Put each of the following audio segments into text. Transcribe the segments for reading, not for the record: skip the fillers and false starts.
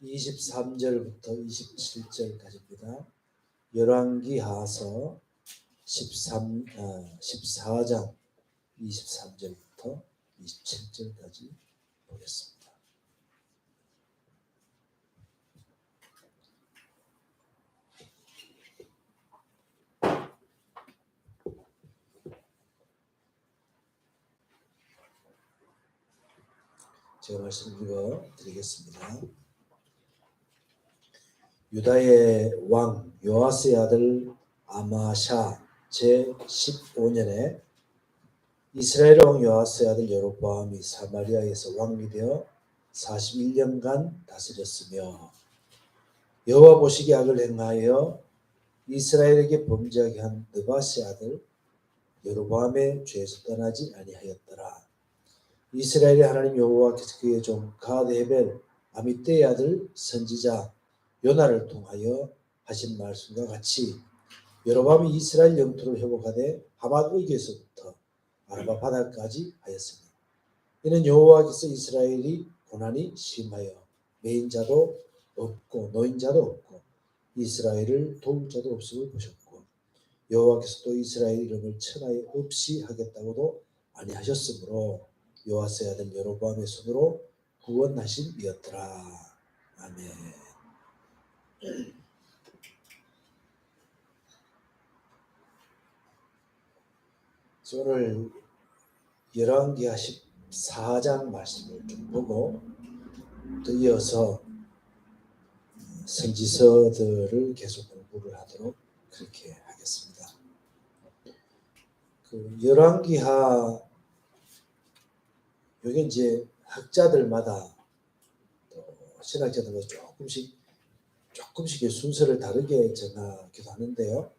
23절부터 27절까지입니다. 열왕기하서 14장 23절부터 27절까지 보겠습니다. 제가 말씀 읽어드리겠습니다. 유다의 왕 요아스의 아들 아마샤 제15년에 이스라엘 왕 요아스의 아들 여로보암이 사마리아에서 왕이 되어 41년간 다스렸으며 여호와 보시기에 악을 행하여 이스라엘에게 범죄하게 한 느바스의 아들 여로보암의 죄에서 떠나지 아니하였더라. 이스라엘의 하나님 여호와께서 그의 종 갓헤벨 아미떼의 아들 선지자 요나를 통하여 하신 말씀과 같이 여로보암이 이스라엘 영토를 회복하되 하맛 의기에서부터 아라바 바다까지 하였으니 이는 여호와께서 이스라엘이 고난이 심하여 매인자도 없고 노인자도 없고 이스라엘을 도울 자도 없음을 보셨고 여호와께서 또 이스라엘 이름을 천하에 없이 하겠다고도 아니하셨으므로 요아스의 아들 여로보암의 손으로 구원하심이었더라. 아멘. 오늘 열왕기하 14장 말씀을 좀 보고 또 이어서 선지서들을 계속 공부를 하도록 그렇게 하겠습니다. 열왕기하 여기 이제 학자들마다 또 신학자들마다 조금씩 순서를 다르게 정하기도 하는데요.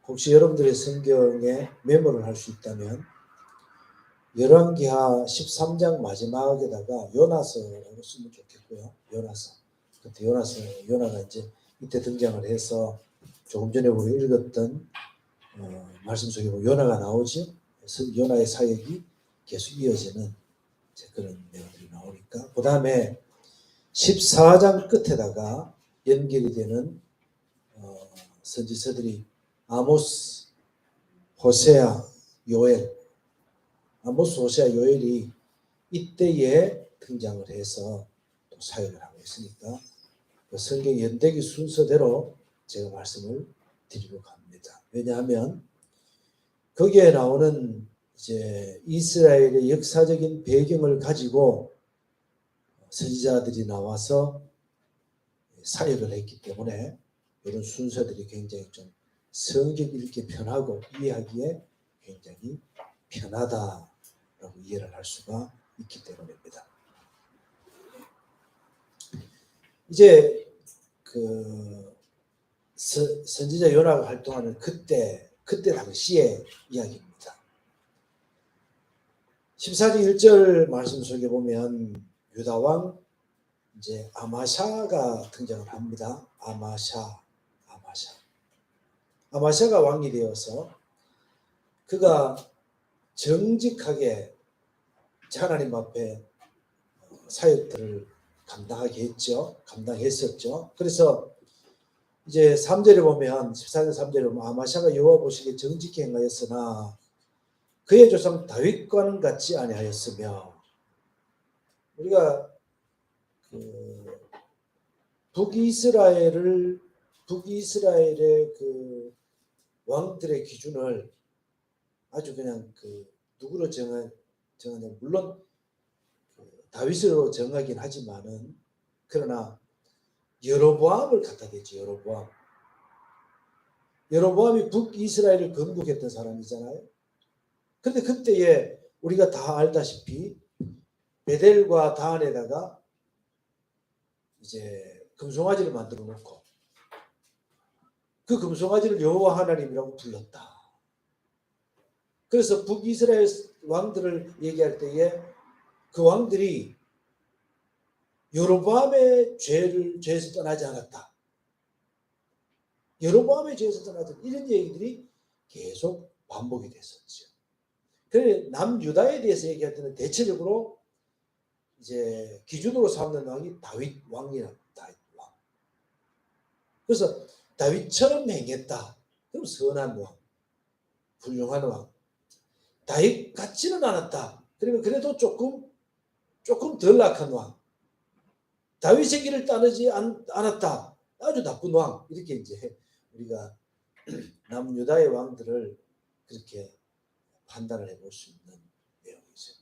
혹시 여러분들의 성경에 메모를 할 수 있다면 열왕기하 13장 마지막에다가 요나서라고 쓰면 좋겠고요. 요나서. 그때 요나가 이제 이때 등장을 해서 조금 전에 우리 읽었던 말씀 속에 보면 요나가 나오죠. 그래서 요나의 사역이 계속 이어지는 그런 내용들이 나오니까 그 다음에 14장 끝에다가 연결이 되는 선지서들이 아모스, 호세아, 요엘, 아모스, 호세아, 요엘이 이때에 등장을 해서 또 사역을 하고 있으니까 그 성경 연대기 순서대로 제가 말씀을 드리려고 합니다. 왜냐하면 거기에 나오는 이제 이스라엘의 역사적인 배경을 가지고 선지자들이 나와서 사역을 했기 때문에 이런 순서들이 굉장히 좀 성경 읽기 편하고 이해하기에 굉장히 편하다라고 이해를 할 수가 있기 때문입니다. 이제 선지자 요나가 활동하는 그때 당시의 이야기입니다. 14장 1절 말씀 속에 보면 유다왕 이제 아마샤가 등장을 합니다. 아마샤가 왕이 되어서 그가 정직하게 하나님 앞에 사역들을 감당했었죠. 그래서 이제 3절에 보면 14장 3절에 보면 아마샤가 여호와 보시기에 정직히 행하였으나 그의 조상 다윗과는 같지 아니하였으며 우리가 북이스라엘의 그 왕들의 기준을 아주 그냥 누구로 정하냐 물론 다윗으로 정하긴 하지만은 그러나 여로보암을 갖다 대죠. 여로보암이 북이스라엘을 건국했던 사람이잖아요. 그런데 그때에 우리가 다 알다시피 베델과 다한에다가 이제 금송아지를 만들어 놓고 그 금송아지를 여호와 하나님이라고 불렀다. 그래서 북이스라엘 왕들을 얘기할 때에 그 왕들이 여로보암의 죄에서 떠나지 않았다. 여로보암의 죄에서 떠나지 않았다. 이런 얘기들이 계속 반복이 됐었죠. 그래서 남유다에 대해서 얘기할 때는 대체적으로 이제 기준으로 삼는 왕이 다윗 왕이라. 다윗 왕. 그래서 다윗처럼 행했다. 그럼 선한 왕, 훌륭한 왕. 다윗 같지는 않았다. 그러면 그래도 조금 덜 악한 왕. 다윗의 길을 따르지 않았다. 아주 나쁜 왕. 이렇게 이제 우리가 남유다의 왕들을 그렇게 판단을 해볼 수 있는 내용이죠.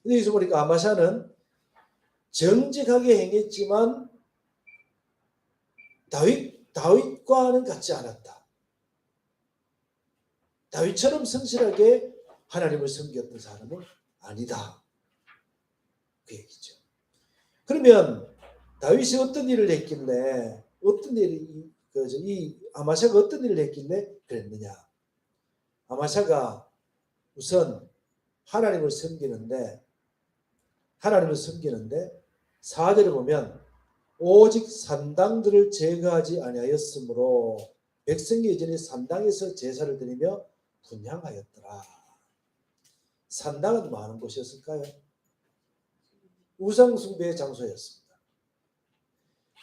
근데 여기서 보니까 아마샤는 정직하게 행했지만 다윗과는 같지 않았다. 다윗처럼 성실하게 하나님을 섬겼던 사람은 아니다. 그 얘기죠. 그러면 다윗이 어떤 일을 했길래 이 아마샤가 어떤 일을 했길래 그랬느냐? 아마샤가 우선 하나님을 섬기는데 4절에 보면 오직 산당들을 제거하지 아니하였으므로 백성이 여전히 산당에서 제사를 드리며 분향하였더라. 산당은 많은 곳이었을까요? 우상 숭배의 장소였습니다.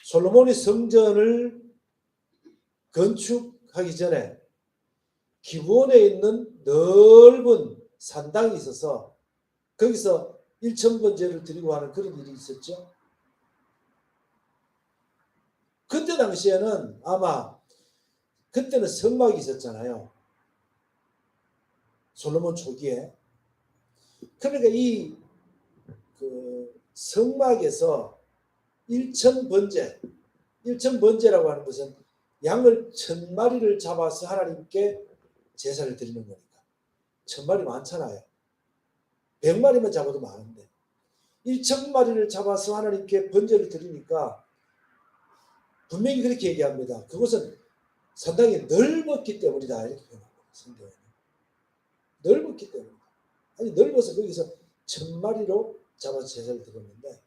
솔로몬이 성전을 건축하기 전에 기브온에 있는 넓은 산당이 있어서 거기서 일천번제를 드리고 하는 그런 일이 있었죠. 그때 당시에는 아마 그때는 성막이 있었잖아요. 솔로몬 초기에. 그러니까 이 성막에서 일천번제라고 하는 것은 양을 1000마리를 잡아서 하나님께 제사를 드리는 거니까. 1000마리 많잖아요. 100마리만 잡아도 많은데 1000마리를 잡아서 하나님께 번제를 드리니까 분명히 그렇게 얘기합니다. 그것은 상당히 넓었기 때문이다. 이렇게 표현합니다. 성경에는. 넓었기 때문이다. 아니 넓어서 거기서 1000마리로 잡아서 제사를 드렸는데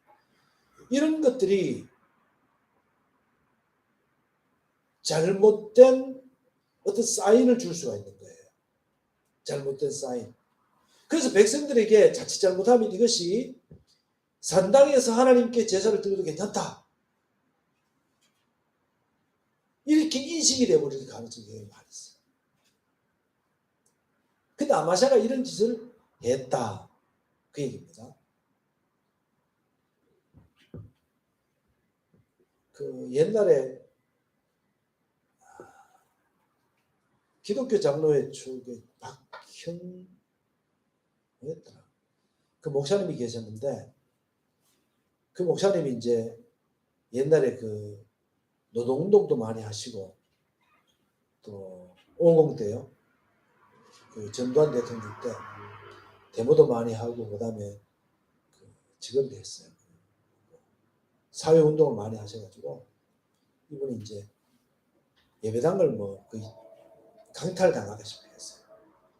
이런 것들이 잘못된 어떤 사인을 줄 수가 있는 거예요. 잘못된 사인. 그래서 백성들에게 자칫 잘못하면 이것이 산당에서 하나님께 제사를 드려도 괜찮다. 이렇게 인식이 되어버릴 가능성이 많이 있어요. 근데 아마샤가 이런 짓을 했다. 그 얘기입니다. 옛날에 기독교 장로회 축에 뭐였더라? 그 목사님이 계셨는데 그 목사님이 이제 옛날에 노동운동도 많이 하시고 또 50 때요. 전두환 대통령 때 데모도 많이 하고 그다음에 직업도 했어요. 사회운동을 많이 하셔가지고 이분이 이제 예배당을 거의 강탈당하다시피 했어요.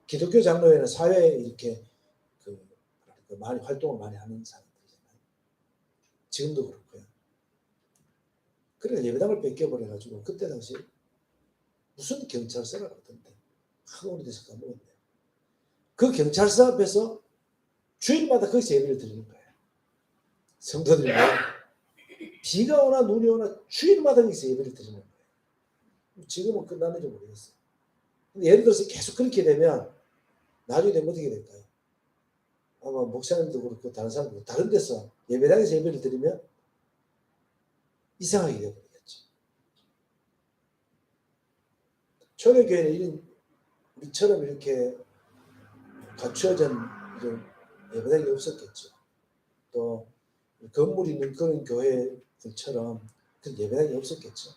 기독교 장로회는 사회에 이렇게 많이 활동을 많이 하는 사람들이잖아요. 지금도 그렇고요. 그래서 예배당을 뺏겨버려가지고 그때 당시 무슨 경찰서라고 하던데 오래돼서 까먹었네요. 그 경찰서 앞에서 주일마다 거기서 예배를 드리는 거예요. 성도들이 비가 오나 눈이 오나 주일마다 거기서 예배를 드리는 거예요. 지금은 끝났는지 모르겠어요. 근데 예를 들어서 계속 그렇게 되면 나중에 되면 어떻게 될까요? 아마 목사님도 그렇고 다른 사람도 다른 데서 예배당에서 예배를 드리면 이상하게 되어버리겠죠. 초대교회는 우리처럼 이렇게 갖추어진 이런 예배당이 없었겠죠. 또 건물이 있는 그런 교회들처럼 그런 예배당이 없었겠죠.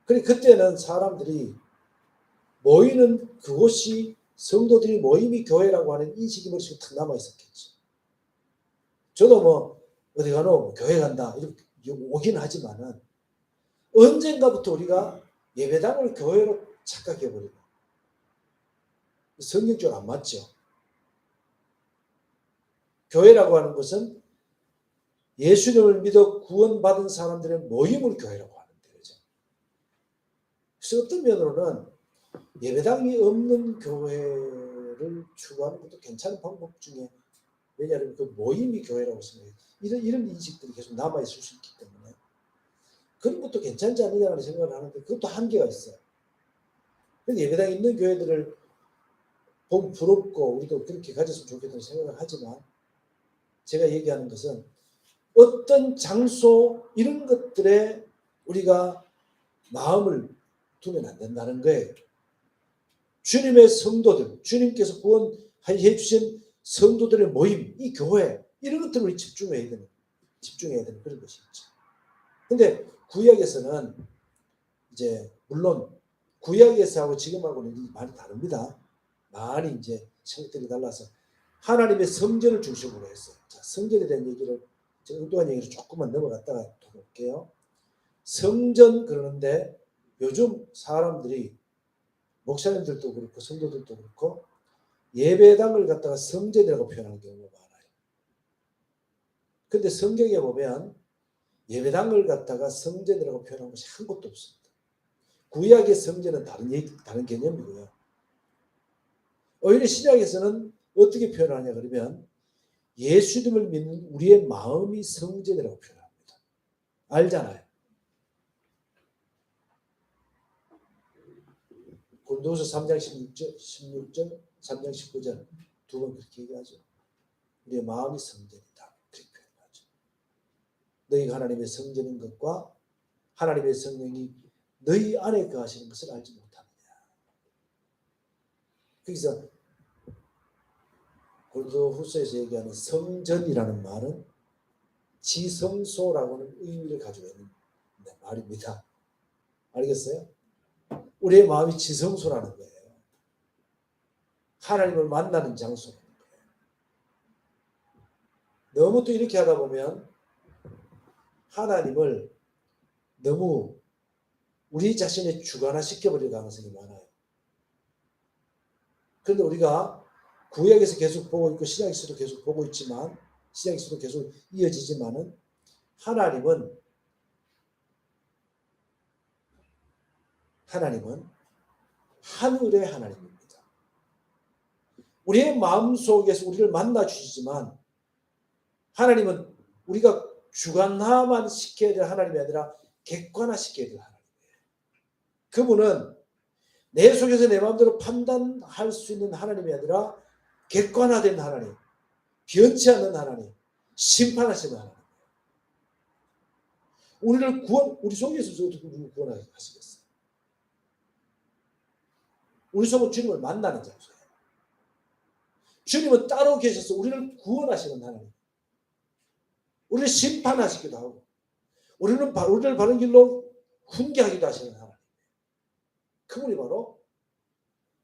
그러니까 그때는 사람들이 모이는 그곳이 성도들이 모임이 교회라고 하는 인식이 머릿속에 탁 남아있었겠죠. 저도 어디 가노 교회 간다 이렇게 오긴 하지만은 언젠가부터 우리가 예배당을 교회로 착각해버리고 성경적으로 안 맞죠. 교회라고 하는 것은 예수님을 믿어 구원받은 사람들의 모임을 교회라고 하는데 그죠. 그래서 어떤 면으로는 예배당이 없는 교회를 추구하는 것도 괜찮은 방법 중에 왜냐하면 그 모임이 교회라고 생각해요. 이런 인식들이 계속 남아있을 수 있기 때문에 그런 것도 괜찮지 않느냐는 생각을 하는데 그것도 한계가 있어요. 예배당에 있는 교회들을 보면 부럽고 우리도 그렇게 가졌으면 좋겠다는 생각을 하지만 제가 얘기하는 것은 어떤 장소 이런 것들에 우리가 마음을 두면 안 된다는 거예요. 주님의 성도들, 주님께서 구원해 주신 성도들의 모임, 이 교회 이런 것들을 우리 집중해야 되는 그런 것이 있죠. 근데 구약에서는 이제 물론 구약에서하고 지금하고는 많이 다릅니다. 많이 이제 성격들이 달라서 하나님의 성전을 중심으로 했어요. 자, 성전에 대한 얘기를 제가 엉뚱한 얘기를 조금만 넘어갔다가 돌아올게요. 성전 그러는데 요즘 사람들이 목사님들도 그렇고 성도들도 그렇고 예배당을 갖다가 성전이라고 표현하는 경우가 많아요. 근데 성경에 보면 예배당을 갖다가 성전이라고 표현한 것이 한 곳도 없습니다. 구약의 성전은 다른 개념이고요. 오히려 신약에서는 어떻게 표현하냐 그러면 예수님을 믿는 우리의 마음이 성전이라고 표현합니다. 알잖아요. 고린도후서 3장 16절, 3장 19절 두 번 그렇게 얘기하죠. 우리의 마음이 성전이다. 그렇게 표현하죠. 너희가 하나님의 성전인 것과 하나님의 성령이 너희 안에 거하시는 것을 알지 못하느냐. 그래서 고린도후서에서 얘기하는 성전이라는 말은 지성소라고는 의미를 가지고 있는 말입니다. 알겠어요? 우리의 마음이 지성소라는 거예요. 하나님을 만나는 장소라는 거예요. 너무 또 이렇게 하다 보면 하나님을 너무 우리 자신의 주관화 시켜버릴 가능성이 많아요. 그런데 우리가 구약에서 계속 보고 있고 신약에서도 계속 보고 있지만 신약에서도 계속 이어지지만은 하나님은 하늘의 하나님입니다. 우리의 마음속에서 우리를 만나 주시지만 하나님은 우리가 주관화만 시켜야 될 하나님이 아니라 객관화 시켜야 될 하나님이에요. 그분은 내 속에서 내 마음대로 판단할 수 있는 하나님이 아니라 객관화된 하나님, 변치 않는 하나님, 심판하시는 하나님. 우리 속에서 어떻게 우리를 구원하시겠어요? 우리 속은 주님을 만나는 장소예요. 주님은 따로 계셔서 우리를 구원하시는 하나님. 우리를 심판하시기도 하고 우리를 바른 길로 훈계하기도 하시는 하나님. 그분이 바로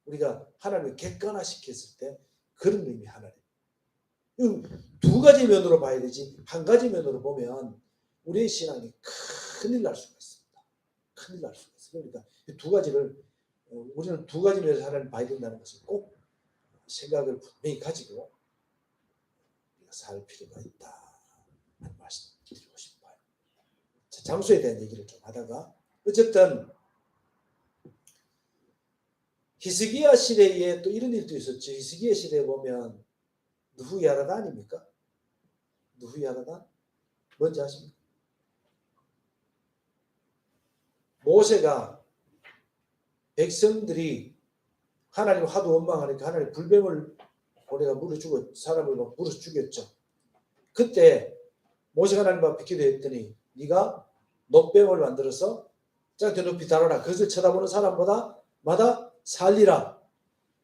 우리가 하나님을 객관화시켰을 때 그런 의미 하나님. 두 가지 면으로 봐야 되지 한 가지 면으로 보면 우리의 신앙이 큰일 날 수가 있습니다. 큰일 날 수가 있어요. 그러니까 두 가지를 우리는 두 가지 면에서 하나님을 봐야 된다는 것을 꼭 생각을 분명히 가지고 우리가 살 필요가 있다. 하는 말씀 드리고 싶어요. 장소에 대한 얘기를 좀 하다가 어쨌든 히스기야 시대에 또 이런 일도 있었죠. 히스기야 시대에 보면 느후야라다 아닙니까? 느후야라다 뭔지 아십니까? 모세가 백성들이 하나님을 하도 원망하니까 하나님 불뱀을 보내가 사람을 물어 죽였죠. 그때 모세가 하나님 앞에 기도했더니 네가 놋뱀을 만들어서 짱 높이 달아라. 그것을 쳐다보는 사람보다 마다 살리라.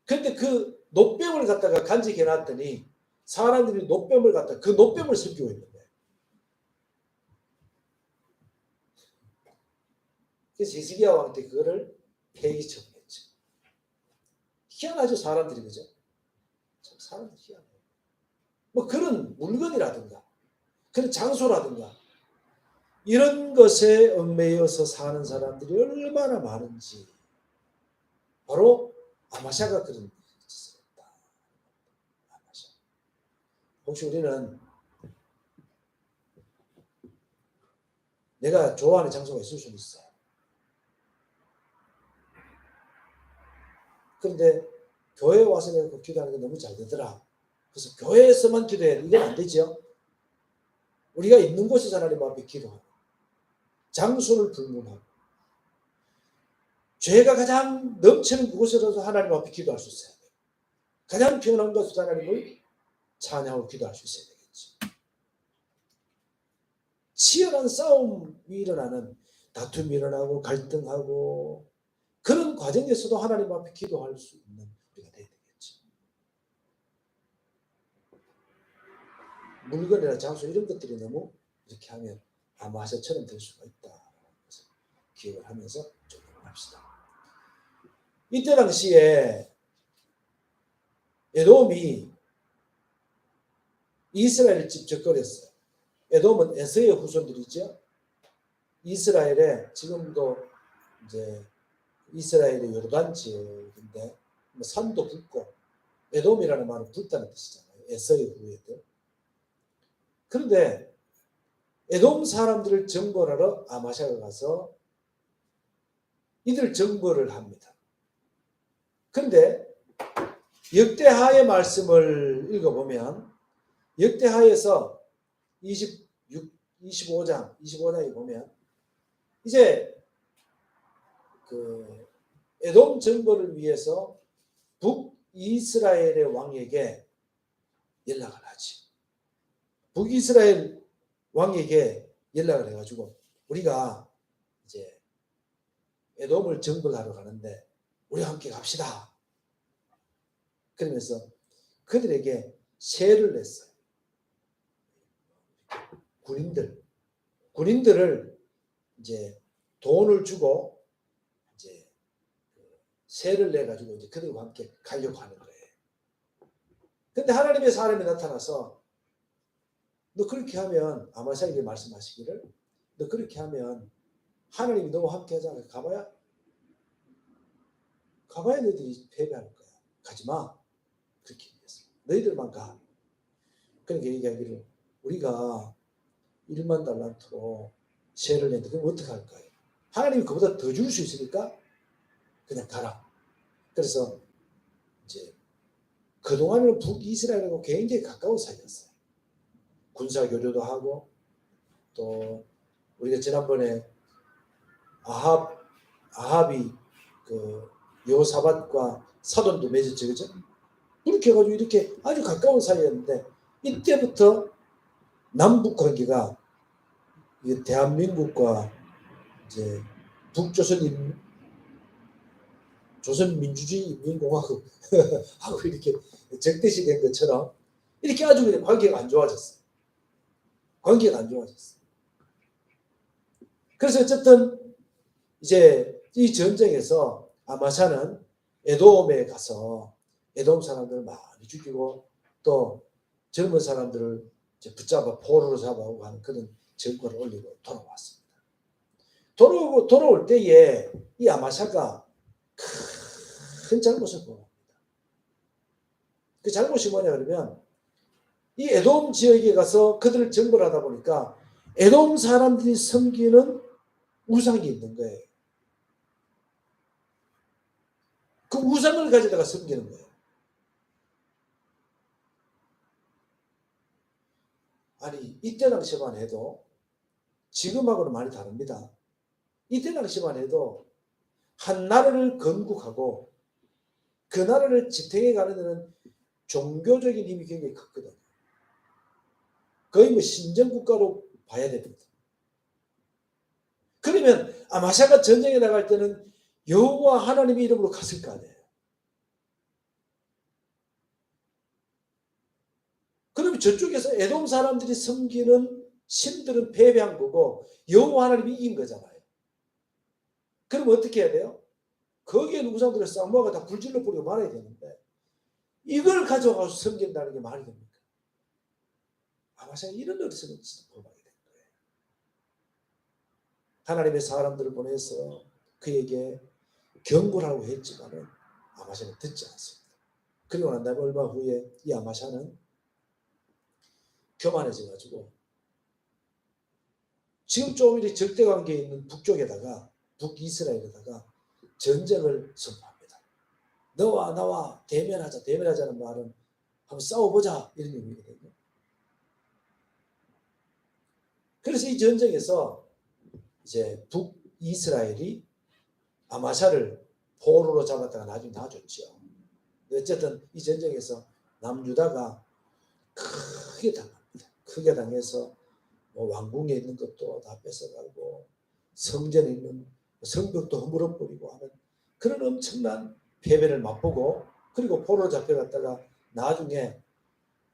근데 그 놋뱀을 갖다가 간직해 놨더니 사람들이 놋뱀을 갖다가 그 놋뱀을 섬기고 있는 거예요. 그래서 히스기야 왕 때 그거를 폐기 처분했죠. 희한하죠, 사람들이. 그죠? 참 사람들이 희한해요. 뭐 그런 물건이라든가 그런 장소라든가 이런 것에 얽매여서 사는 사람들이 얼마나 많은지 바로 아마샤가 그런 짓을 했다. 아마샤. 혹시 우리는 내가 좋아하는 장소가 있을 수는 있어요. 그런데 교회에 와서 내가 기도하는 게 너무 잘 되더라. 그래서 교회에서만 기도해야 돼. 이건 안 되죠. 우리가 있는 곳에서 하나님 앞에 기도하고 장소를 불문하고 죄가 가장 넘치는 곳에서도 하나님 앞에 기도할 수 있어야 돼요. 가장 평안한 곳에서 하나님을 찬양하고 기도할 수 있어야 되겠죠. 치열한 싸움이 일어나는, 다툼이 일어나고 갈등하고 그런 과정에서도 하나님 앞에 기도할 수 있는 우리가 되어야 되겠죠. 물건이나 장소 이런 것들이 너무 이렇게 하면 아마샤처럼 될 수가 있다. 그래서 기억을 하면서 적용을 합시다. 이때 당시에 에돔이 이스라엘을 집적거렸어요. 에돔은 에서의 후손들이죠. 이스라엘에 지금도 이제 이스라엘의 요르단 지역인데 산도 붓고 에돔이라는 말은 붓다는 뜻이잖아요. 에서의 후예들. 그런데 에돔 사람들을 정벌하러 아마샤가 가서 이들 정벌을 합니다. 그런데 역대하의 말씀을 읽어보면 역대하에서 25장에 보면 이제 그 에돔 정벌을 위해서 북이스라엘의 왕에게 연락을 하지. 북이스라엘 왕에게 연락을 해가지고 우리가 이제 에돔을 정벌하러 가는데 우리와 함께 갑시다. 그러면서 그들에게 세를 냈어요. 군인들을 이제 돈을 주고 이제 세를 내 가지고 이제 그들과 함께 가려고 하는 거예요. 근데 하나님의 사람이 나타나서 너 그렇게 하면 아마샤에게 말씀하시기를 너 그렇게 하면 하나님이 너와 함께 하잖아. 가봐야 너희들이 패배할 거야. 가지마. 그렇게 얘기했어요. 너희들만 가. 그러니까 얘기하기를 우리가 1만 달란트로 세를 냈는데 그럼 어떻게 할까요? 하나님이 그보다 더 줄 수 있으니까 그냥 가라. 그래서 이제 그동안은 북이스라엘하고 굉장히 가까운 사이였어요. 군사 교류도 하고 또 우리가 지난번에 아합이 그 여호사밧과 사돈도 맺었죠, 그죠? 이렇게 해가지고 이렇게 아주 가까운 사이였는데 이때부터 남북 관계가 대한민국과 이제 조선민주주의 인민공화국 하고 이렇게 적대시 된 것처럼 이렇게 아주 그냥 관계가 안 좋아졌어요. 그래서 어쨌든 이제 이 전쟁에서 아마샤는 에돔에 가서 에돔 사람들을 많이 죽이고 또 젊은 사람들을 이제 붙잡아 포로로 잡아오고 하는 그런 정권을 올리고 돌아왔습니다. 돌아올 때에 이 아마샤가 큰 잘못을 범합니다. 그 잘못이 뭐냐 그러면 이 에돔 지역에 가서 그들을 정벌하다 보니까 에돔 사람들이 섬기는 우상이 있는 거예요. 그 우상을 가져다가 섬기는 거예요. 아니 이때 당시만 해도 지금하고는 많이 다릅니다. 이때 당시만 해도 한 나라를 건국하고 그 나라를 지탱해 가는 데는 종교적인 힘이 굉장히 컸거든요. 거의 뭐 신정국가로 봐야 됩니다. 그러면 아마샤가 전쟁에 나갈 때는 여호와 하나님의 이름으로 갔을 거 아니에요. 그러면 저쪽에서 에돔 사람들이 섬기는 신들은 패배한 거고 여호와 하나님이 이긴 거잖아요. 그럼 어떻게 해야 돼요? 거기에 있는 우상들을 싹 모아가 다 불질러 뿌리고 말아야 되는데 이걸 가져가서 섬긴다는 게 말이 됩니까? 아마샤가 이런 어리석은 짓을 범하게 된 거예요. 하나님의 사람들을 보내서 그에게 경고하고 했지만은 아마샤는 듣지 않습니다. 그리고 난 다음에 얼마 후에 이 아마샤는 교만해져 가지고 지금 좀 이렇게 적대관계에 있는 북쪽에다가 북이스라엘에다가 전쟁을 선포합니다. 너와 나와 대면하자. 대면하자는 말은 한번 싸워보자 이런 의미거든요. 그래서 이 전쟁에서 이제 북이스라엘이 아마샤를 포로로 잡았다가 나중에 놔줬죠. 어쨌든 이 전쟁에서 남유다가 크게 당합니다. 크게 당해서 뭐 왕궁에 있는 것도 다 뺏어가고 성전에 있는 성벽도 허물어버리고 하는 그런 엄청난 패배를 맛보고, 그리고 포로로 잡혀갔다가 나중에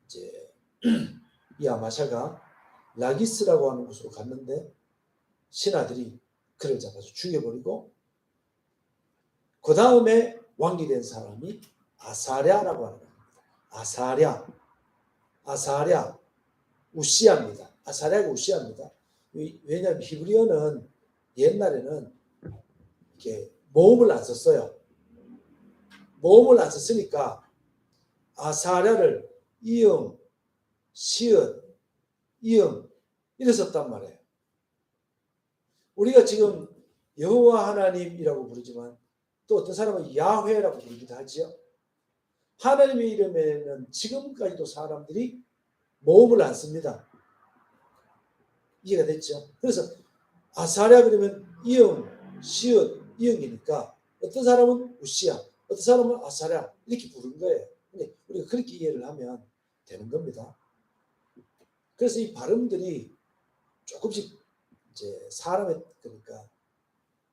이제 이 아마샤가 라기스라고 하는 곳으로 갔는데 신하들이 그를 잡아서 죽여버리고, 그 다음에 왕이 된 사람이 아사랴라고 하는 겁니다. 아사랴, 우시아입니다. 아사랴가 우시아입니다. 왜냐하면 히브리어는 옛날에는 이렇게 모음을 안 썼어요. 모음을 안 썼으니까 아사랴를 이응, 시읒, 이응 이래 썼단 말이에요. 우리가 지금 여호와 하나님이라고 부르지만 또 어떤 사람은 야훼라고 부르기도 하지요. 하나님의 이름에는 지금까지도 사람들이 모음을 안 씁니다. 이해가 됐죠? 그래서 아사랴 그러면 이응, 시읒, 이응이니까 어떤 사람은 우시야, 어떤 사람은 아사랴 이렇게 부르는 거예요. 근데 우리가 그렇게 이해를 하면 되는 겁니다. 그래서 이 발음들이 조금씩 이제 사람의, 그러니까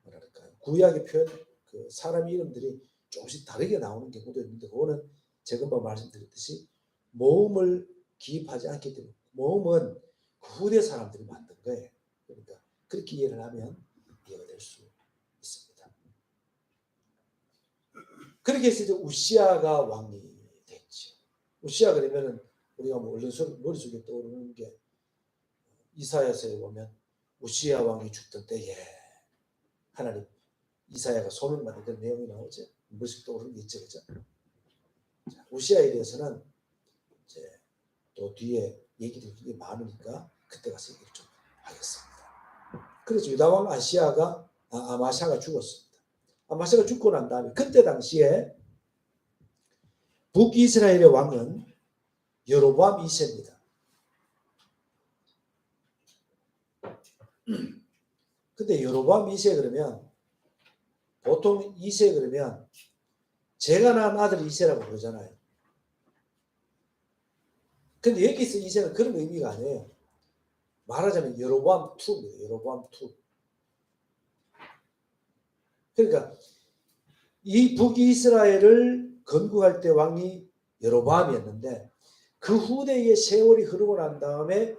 뭐랄까, 구약의 표현, 그 사람 이름들이 조금씩 다르게 나오는 경우도 있는데, 그거는 제가 금방 말씀드렸듯이 모음을 기입하지 않기 때문에, 모음은 후대 사람들이 만든 거예요. 그러니까 그렇게 이해를 하면 이해가 될 수 있습니다. 그렇게 해서 이제 우시아가 왕이 됐죠. 우시아 그러면은 우리가 뭐 머릿속에 떠오르는 게 이사야서에 보면 우시아 왕이 죽던 때에 하나님 이사야가 소명을 받은 그런 내용이 나오죠. 머릿속에 떠오르는 게 있죠, 그죠? 우시아에 대해서는 이제 또 뒤에 얘기들이 많으니까 그때 가서 얘기를 좀 하겠습니다. 그래서 유다왕 아마샤가 죽었습니다. 아마샤가 죽고 난 다음에 그때 당시에 북이스라엘의 왕은 여로보암 2세입니다. 근데 여로보암 2세 그러면 보통 2세 그러면 제가 낳은 아들 2세라고 그러잖아요. 근데 여기서 2세는 그런 의미가 아니에요. 말하자면 여로보암 2입니다. 여로보암 2. 그러니까 이 북이스라엘을 건국할 때 왕이 여로보암이었는데, 그 후대에 세월이 흐르고 난 다음에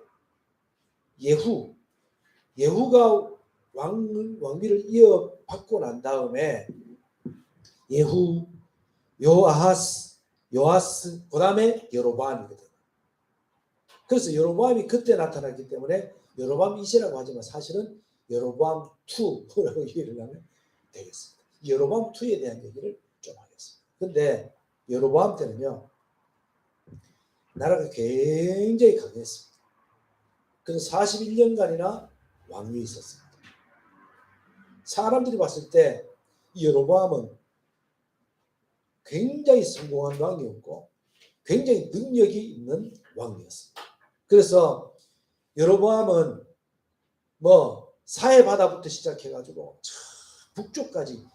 예후가 왕위를 이어받고 난 다음에 예후, 요아스, 그 다음에 여로보암이거든요. 그래서 여로보암이 그때 나타났기 때문에 여로보암 2세라고 하지만 사실은 여로보암 2라고 이해를 하면 되겠습니다. 여로보암 2에 대한 얘기를 좀 하겠습니다. 근데 여로보암 때는요, 나라가 굉장히 강했습니다. 그래서 41년간이나 왕위에 있었습니다. 사람들이 봤을 때 이 여로보암은 굉장히 성공한 왕이었고 굉장히 능력이 있는 왕이었습니다. 그래서 여로보암은 뭐 사해 바다부터 시작해가지고 북쪽까지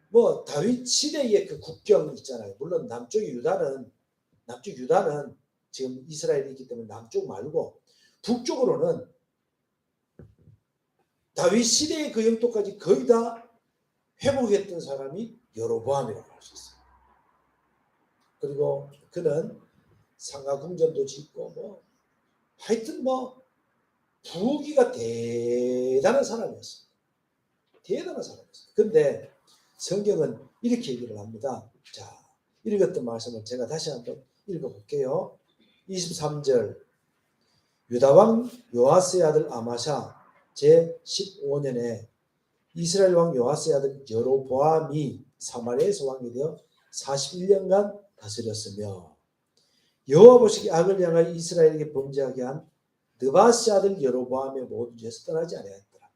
뭐 다윗 시대의 그 국경 있잖아요. 물론 남쪽 유다는 지금 이스라엘이기 때문에 남쪽 말고 북쪽으로는 다윗 시대의 그 영토까지 거의 다 회복했던 사람이 여로보암이라고 할 수 있어요. 그리고 그는 상하궁전도 짓고 뭐 하여튼 뭐 부귀가 대단한 사람이었어요. 대단한 사람이었어요. 근데 성경은 이렇게 얘기를 합니다. 자, 읽었던 말씀을 제가 다시 한번 읽어볼게요. 23절, 유다왕 요아스의 아들 아마샤 제15년에 이스라엘 왕 요아스의 아들 여로보암이 사마리아에서 왕이 되어 41년간 다스렸으며, 여호와 보시기에 악을 향하여 이스라엘에게 범죄하게 한 느바스 아들 여로보암의 모든 죄에서 떠나지 아니하였더라.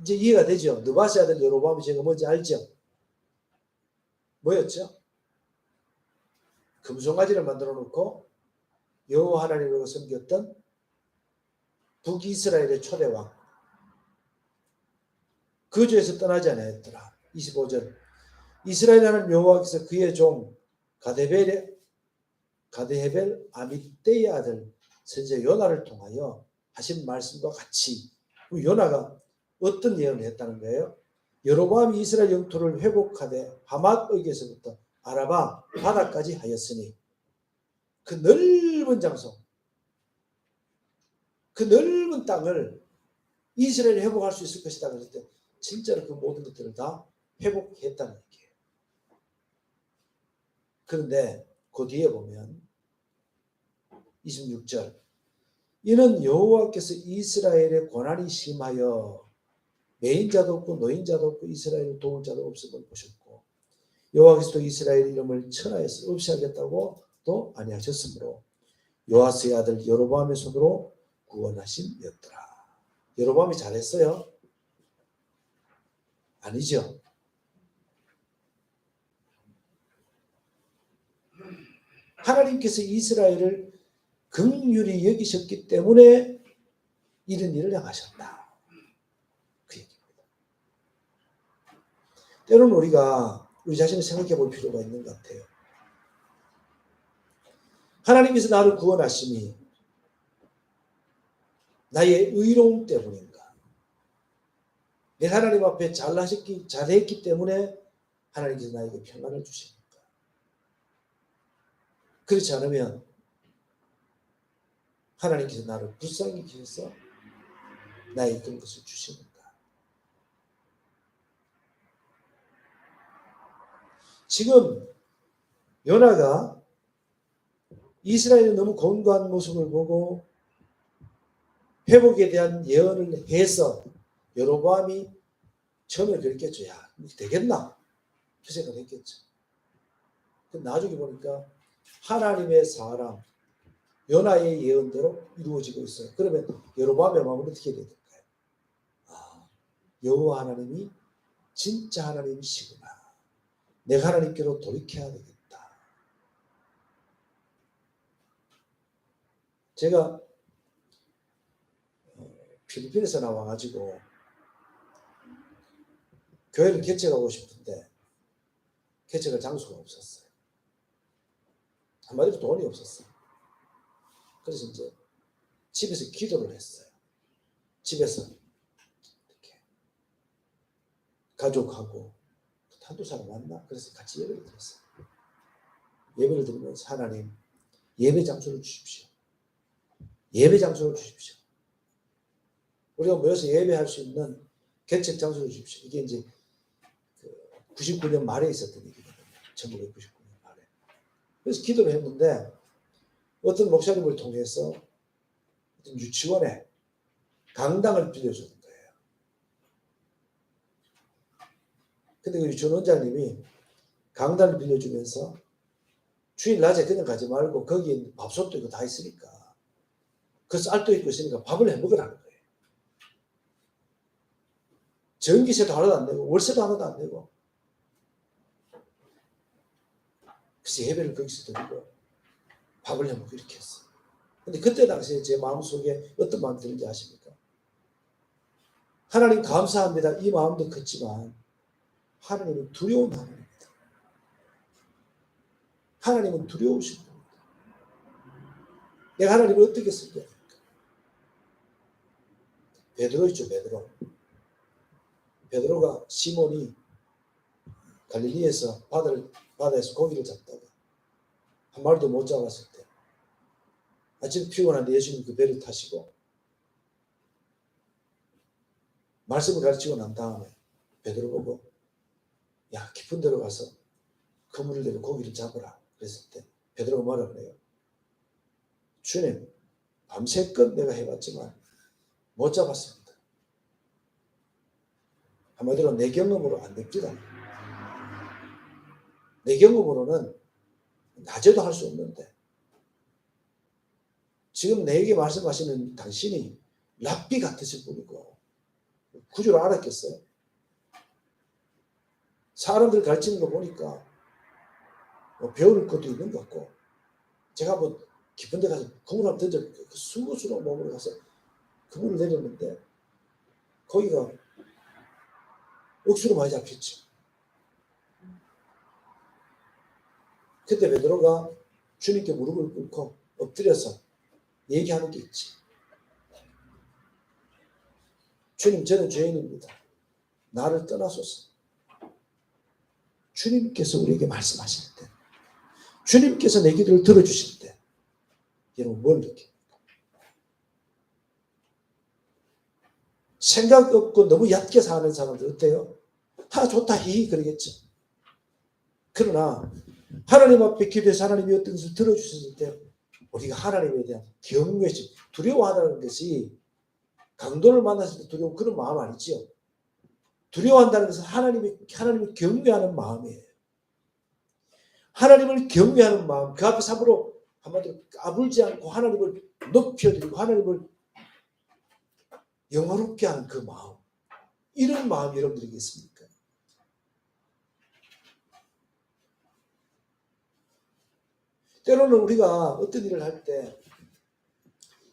이제 이해가 되죠? 느바스 아들 여로보암이 제가 뭔지 알죠? 뭐였죠? 금송아지를 만들어 놓고 여호와 하나님으로 섬겼던 북이스라엘의 초대왕 그 죄에서 떠나지 않았더라. 25절 이스라엘 하나님 여호와께서 그의 종 가데벨 아mit대의 아들 선지자 요나를 통하여 하신 말씀과 같이 요나가 어떤 예언을 했다는 거예요? 여로보암이 이스라엘 영토를 회복하되 하맛에게서부터 아라바 바다까지 하였으니 그 넓은 장소 그 넓은 땅을 이스라엘이 회복할 수 있을 것이다 그랬을 때 진짜로 그 모든 것들을 다 회복했다는 얘기예요. 그런데 그 뒤에 보면 26절 이는 여호와께서 이스라엘의 고난이 심하여 매인자도 없고 노인자도 없고 이스라엘을 도울 자도 없음을 보셨고 여호와께서도 이스라엘 이름을 천하에서 없이 하겠다고 또 아니하셨으므로 요아스의 아들 여로보암의 손으로 구원하심이었더라. 여로보암이 잘했어요? 아니죠. 하나님께서 이스라엘을 긍휼히 여기셨기 때문에 이런 일을 행하셨다. 그 얘기입니다. 때로는 우리가 우리 자신을 생각해 볼 필요가 있는 것 같아요. 하나님께서 나를 구원하심이 나의 의로움 때문인가? 내가 하나님 앞에 잘했기 때문에 하나님께서 나에게 평안을 주십니까? 그렇지 않으면 하나님께서 나를 불쌍히 여기셔서 나에게 그런 것을 주십니까? 지금 요나가 이스라엘의 너무 곤고한 모습을 보고 회복에 대한 예언을 해서 여로보암이 처음에 그랬겠죠. 야, 되겠나? 그 생각을 했겠죠. 나중에 보니까 하나님의 사람 요나의 예언대로 이루어지고 있어요. 그러면 여로보암의 마음은 어떻게 해야 될까요? 아, 여호와 하나님이 진짜 하나님이시구나. 내가 하나님께로 돌이켜야 되겠다. 제가 필리핀에서 나와가지고 교회를 개척하고 싶은데 개척할 장소가 없었어요. 한마디로 돈이 없었어요. 그래서 이제 집에서 기도를 했어요. 집에서 이렇게 가족하고 한두 사람 만나 그래서 같이 예배를 드렸어요. 예배를 드리면서 하나님 예배 장소를 주십시오. 예배 장소를 주십시오. 우리가 모여서 예배할 수 있는 개척 장소를 주십시오. 이게 이제 99년 말에 있었던 얘기거든요. 1999년 말에. 그래서 기도를 했는데 어떤 목사님을 통해서 어떤 유치원에 강당을 빌려주는 거예요. 근데 그 유치원 원장님이 강당을 빌려주면서 주일 낮에 그냥 가지 말고 거기에 밥솥도 있고 다 있으니까 그 쌀도 있고 있으니까 밥을 해 먹으라는 거예요. 전기세도 하나도 안 내고 월세도 하나도 안 내고 그래서 예배를 거기서 드리고 밥을 해 먹고 이렇게 했어요. 근데 그때 당시에 제 마음속에 어떤 마음이 드는지 아십니까? 하나님 감사합니다. 이 마음도 컸지만 하나님은 두려운 하나님입니다. 하나님은 두려우신 분입니다. 내가 하나님을 어떻게 쓸 거야? 베드로 있죠, 베드로. 베드로가 시몬이 갈릴리에서 바다에서 고기를 잡다가 한 마리도 못 잡았을 때 아침 피곤한데 예수님 그 배를 타시고 말씀을 가르치고 난 다음에 베드로 보고 야 깊은 데로 가서 그물을 내려 고기를 잡으라 그랬을 때 베드로가 뭐라 그래요? 주님 밤새껏 내가 해봤지만 못 잡았습니다. 한마디로 내 경험으로 안 됩니다. 내 경험으로는 낮에도 할 수 없는데 지금 내게 말씀하시는 당신이 랍비 같으실 분이고 구주를 알았겠어요? 사람들 가르치는 거 보니까 배울 것도 있는 것 같고 제가 뭐 깊은 데 가서 그물 한번 던져 그 수고스러운 몸으로 가서 그물을 내렸는데 거기가 억수로 많이 잡혔죠. 그때 베드로가 주님께 무릎을 꿇고 엎드려서 얘기하는 게 있지. 주님, 저는 죄인입니다. 나를 떠나소서. 주님께서 우리에게 말씀하실 때, 주님께서 내 기도를 들어주실 때, 여러분 뭘 느낍니까? 생각 없고 너무 얕게 사는 사람들 어때요? 좋다 히히 그러겠죠. 그러나 하나님 앞에 기도해서 하나님이 어떤 것을 들어주셨을 때 우리가 하나님에 대한 경외심, 두려워하다는 것이 강도를 만났을 때 두려운 그런 마음 아니지요. 두려워한다는 것은 하나님을 경외하는 마음이에요. 하나님을 경외하는 마음, 그 앞에 함부로 한마디로 까불지 않고 하나님을 높여드리고 하나님을 영화롭게 하는 그 마음, 이런 마음이 여러분들에게 있습니까? 때로는 우리가 어떤 일을 할 때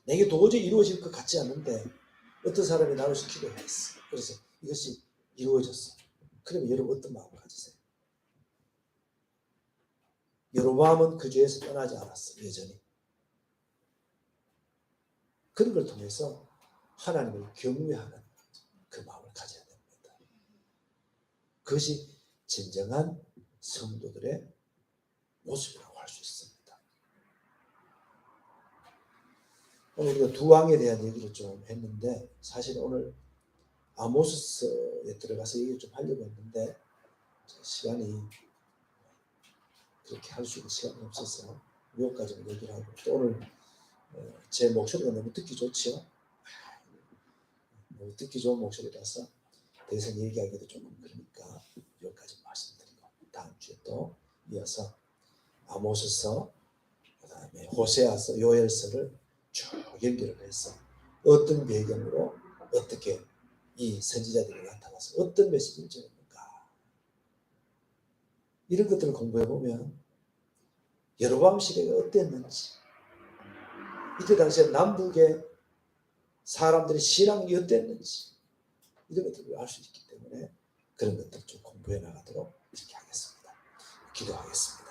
내게 도저히 이루어질 것 같지 않은데 어떤 사람이 나를 시키려 했어. 그래서 이것이 이루어졌어. 그러면 여러분 어떤 마음을 가지세요? 여로보암은 그 죄에서 떠나지 않았어. 여전히. 그런 걸 통해서 하나님을 경외하는 그 마음을 가져야 됩니다. 그것이 진정한 성도들의 모습이라고 할 수 있습니다. 오늘 우리가 두 왕에 대한 얘기를 좀 했는데 사실 오늘 아모스서에 들어가서 얘기를 좀 하려고 했는데 시간이 그렇게 할 수 있는 시간이 없어서 여기까지는 얘기를 하고 또 오늘 제 목소리가 너무 듣기 좋지요. 너무 듣기 좋은 목소리라서 더 이상 얘기하기도 조금 그러니까 여기까지 말씀드리고 다음 주에 또 이어서 아모스서 그 다음에 호세아서 요엘서를 쭉 연결을 해서 어떤 배경으로 어떻게 이 선지자들이 나타나서 어떤 메시지를 전했는가 이런 것들을 공부해보면 여로보암 시대가 어땠는지 이때 당시에 남북의 사람들의 신앙이 어땠는지 이런 것들을 알 수 있기 때문에 그런 것들을 좀 공부해 나가도록 이렇게 하겠습니다. 기도하겠습니다.